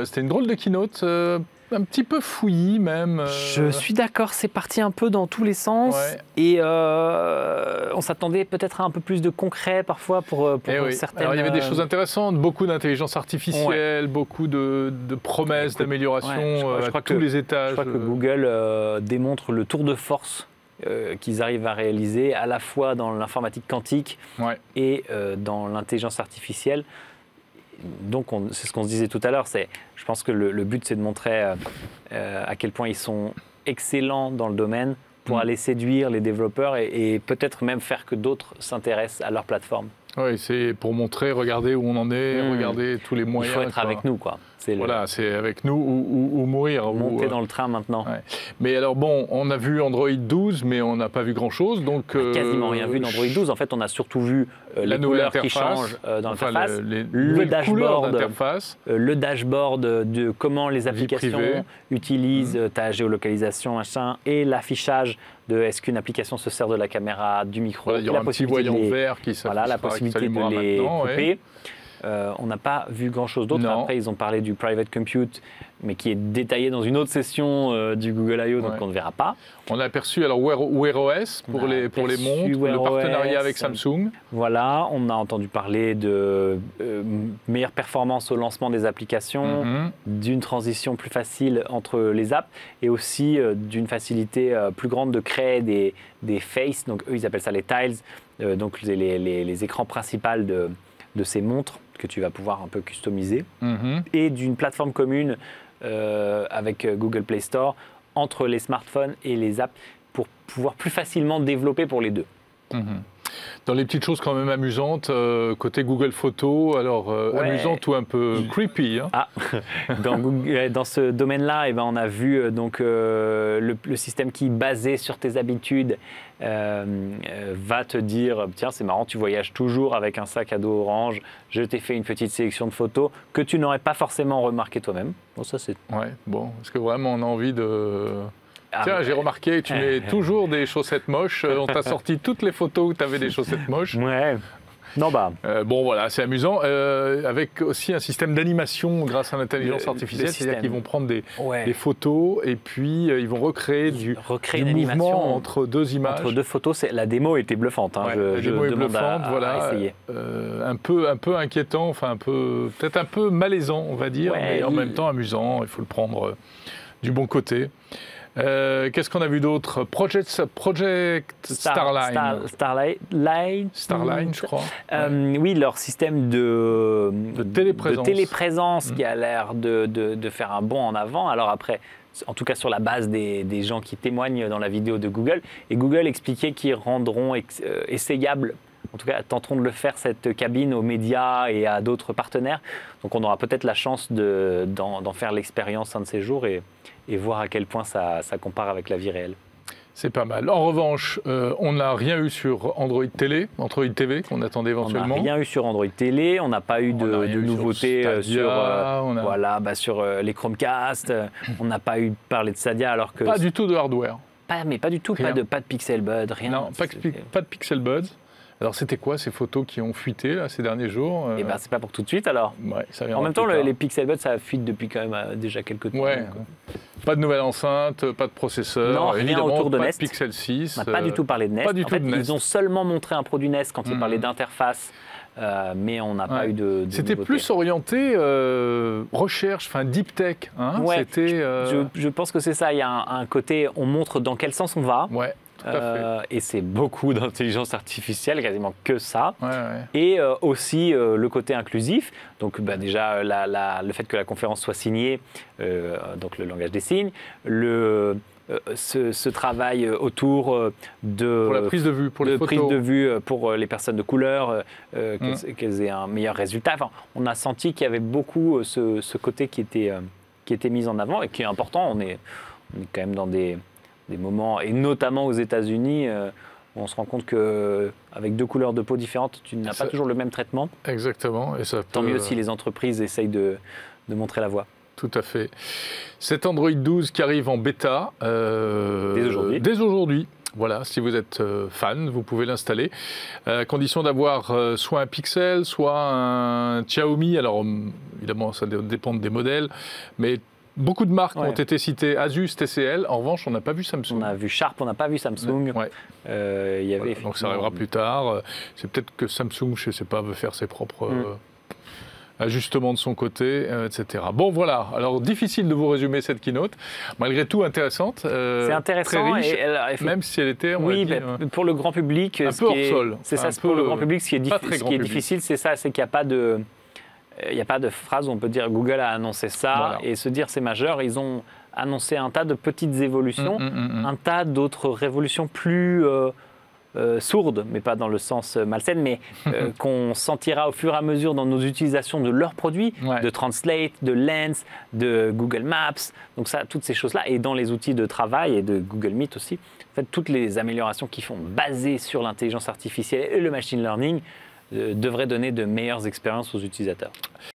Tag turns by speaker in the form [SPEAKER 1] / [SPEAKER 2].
[SPEAKER 1] C'était une drôle de keynote, un petit peu fouillis même.
[SPEAKER 2] Je suis d'accord, c'est parti un peu dans tous les sens.
[SPEAKER 1] Ouais.
[SPEAKER 2] Et on s'attendait peut-être à un peu plus de concret parfois pour certaines...
[SPEAKER 1] Alors, il y avait des choses intéressantes, beaucoup d'intelligence artificielle, beaucoup de promesses d'amélioration à tous les étages.
[SPEAKER 2] Je crois que Google démontre le tour de force qu'ils arrivent à réaliser à la fois dans l'informatique quantique et dans l'intelligence artificielle. Donc, c'est ce qu'on se disait tout à l'heure. Je pense que le but, c'est de montrer à quel point ils sont excellents dans le domaine pour aller séduire les développeurs et peut-être même faire que d'autres s'intéressent à leur plateforme.
[SPEAKER 1] Oui, c'est pour montrer, regardez où on en est, regardez tous les moyens.
[SPEAKER 2] Il faut être avec nous, quoi.
[SPEAKER 1] Voilà, c'est avec nous ou mourir.
[SPEAKER 2] Monter dans le train maintenant.
[SPEAKER 1] Ouais. Mais alors bon, on a vu Android 12, mais on n'a pas vu grand-chose. Donc,
[SPEAKER 2] on n'a quasiment rien vu d'Android 12. En fait, on a surtout vu les couleurs qui changent dans l'interface, le dashboard de comment les applications utilisent ta géolocalisation, machin, et l'affichage de est-ce qu'une application se sert de la caméra, du micro.
[SPEAKER 1] Voilà, il y aura un petit voyant vert qui s'affichera.
[SPEAKER 2] Voilà, la possibilité de les couper. On n'a pas vu grand-chose d'autre. Après, ils ont parlé du private compute, mais qui est détaillé dans une autre session du Google I.O., donc on ne verra pas.
[SPEAKER 1] On a aperçu alors Wear OS pour les montres, le partenariat avec Samsung.
[SPEAKER 2] Voilà, on a entendu parler de meilleure performance au lancement des applications, d'une transition plus facile entre les apps et aussi d'une facilité plus grande de créer des faces. Donc eux, ils appellent ça les tiles, donc les écrans principaux de ces montres que tu vas pouvoir un peu customiser, et d'une plateforme commune avec Google Play Store entre les smartphones et les apps pour pouvoir plus facilement développer pour les deux.
[SPEAKER 1] Dans les petites choses quand même amusantes, côté Google Photos, alors amusantes ou un peu creepy. Hein.
[SPEAKER 2] Dans ce domaine-là, on a vu donc, le système qui, basé sur tes habitudes, va te dire « Tiens, c'est marrant, tu voyages toujours avec un sac à dos orange, je t'ai fait une petite sélection de photos que tu n'aurais pas forcément remarqué toi-même. » Bon, ça c'est...
[SPEAKER 1] Ouais, bon, est-ce que vraiment on a envie de... Tiens, j'ai remarqué, tu mets toujours des chaussettes moches. On t'a sorti toutes les photos où tu avais des chaussettes moches.
[SPEAKER 2] Ouais. Non,
[SPEAKER 1] bon, voilà, c'est amusant. Avec aussi un système d'animation grâce à l'intelligence artificielle. C'est-à-dire qu'ils vont prendre des photos et puis ils vont recréer du mouvement entre deux images.
[SPEAKER 2] Entre deux photos. La démo était bluffante. Hein.
[SPEAKER 1] La démo est bluffante, voilà. Un peu inquiétant, enfin peut-être un peu malaisant, on va dire, mais en même temps amusant. Il faut le prendre du bon côté. Qu'est-ce qu'on a vu d'autre? Project Starline. Starline, je crois.
[SPEAKER 2] Oui, leur système de téléprésence qui a l'air de faire un bond en avant. Alors après, en tout cas sur la base des gens qui témoignent dans la vidéo de Google. Et Google expliquait qu'ils rendront essayable, en tout cas tenteront de le faire, cette cabine aux médias et à d'autres partenaires. Donc on aura peut-être la chance d'en faire l'expérience un de ces jours et voir à quel point ça compare avec la vie réelle.
[SPEAKER 1] C'est pas mal. En revanche, on n'a rien eu sur Android TV qu'on attendait éventuellement.
[SPEAKER 2] On n'a rien eu sur Android Télé, on n'a pas eu de nouveautés sur les Chromecast, on n'a pas eu parlé de Stadia alors que...
[SPEAKER 1] Pas du tout de hardware.
[SPEAKER 2] Pas du tout, pas de Pixel Buds, rien.
[SPEAKER 1] Non, pas de Pixel Buds. Alors c'était quoi ces photos qui ont fuité là, ces derniers jours?
[SPEAKER 2] C'est pas pour tout de suite alors.
[SPEAKER 1] Ouais, ça
[SPEAKER 2] en même temps, les Pixel Buds, ça fuite depuis quand même déjà quelques temps.
[SPEAKER 1] Ouais. Pas de nouvelle enceinte, pas de processeur,
[SPEAKER 2] non, rien autour de Nest.
[SPEAKER 1] Pixel 6.
[SPEAKER 2] On n'a pas du tout parlé de Nest.
[SPEAKER 1] Pas du tout de Nest.
[SPEAKER 2] Ils ont seulement montré un produit Nest quand ils parlaient d'interface. Mais on n'a pas eu de
[SPEAKER 1] C'était plus orienté recherche, deep tech. Hein,
[SPEAKER 2] je pense que c'est ça. Il y a un côté, on montre dans quel sens on va.
[SPEAKER 1] Ouais, tout à fait.
[SPEAKER 2] Et c'est beaucoup d'intelligence artificielle, quasiment que ça. Et aussi le côté inclusif. Donc déjà, le fait que la conférence soit signée, donc le langage des signes, ce travail autour
[SPEAKER 1] pour la prise de vue, pour les photos.
[SPEAKER 2] Prise de vue pour les personnes de couleur, qu'elles aient un meilleur résultat. Enfin, on a senti qu'il y avait beaucoup ce côté qui était mis en avant et qui est important. On est quand même dans des moments, et notamment aux États-Unis, où on se rend compte qu'avec deux couleurs de peau différentes, tu n'as pas toujours le même traitement.
[SPEAKER 1] Exactement. Et
[SPEAKER 2] Tant mieux si les entreprises essayent de montrer la voie.
[SPEAKER 1] Tout à fait. Cet Android 12 qui arrive en bêta
[SPEAKER 2] dès aujourd'hui.
[SPEAKER 1] Voilà, si vous êtes fan, vous pouvez l'installer. À condition d'avoir soit un Pixel, soit un Xiaomi. Alors, évidemment, ça dépend des modèles, mais beaucoup de marques ont été citées, Asus, TCL. En revanche, on n'a pas vu Samsung.
[SPEAKER 2] On a vu Sharp, on n'a pas vu Samsung.
[SPEAKER 1] Ouais.
[SPEAKER 2] Y avait
[SPEAKER 1] donc ça arrivera plus tard. C'est peut-être que Samsung, je ne sais pas, veut faire ses propres ajustements de son côté, etc. Bon, voilà. Alors, difficile de vous résumer cette keynote. Malgré tout, intéressante.
[SPEAKER 2] C'est intéressant.
[SPEAKER 1] Très riche, même si elle était,
[SPEAKER 2] pour le grand public,
[SPEAKER 1] un peu hors sol.
[SPEAKER 2] C'est ça, pour le grand public, ce qui est difficile, c'est ça, c'est qu'il n'y a pas de... Il n'y a pas de phrase où on peut dire Google a annoncé ça et se dire c'est majeur. Ils ont annoncé un tas de petites évolutions, un tas d'autres révolutions plus sourdes, mais pas dans le sens malsaine, mais qu'on sentira au fur et à mesure dans nos utilisations de leurs produits, de Translate, de Lens, de Google Maps, donc ça, toutes ces choses-là, et dans les outils de travail et de Google Meet aussi. En fait, toutes les améliorations qui sont basées sur l'intelligence artificielle et le machine learning devrait donner de meilleures expériences aux utilisateurs.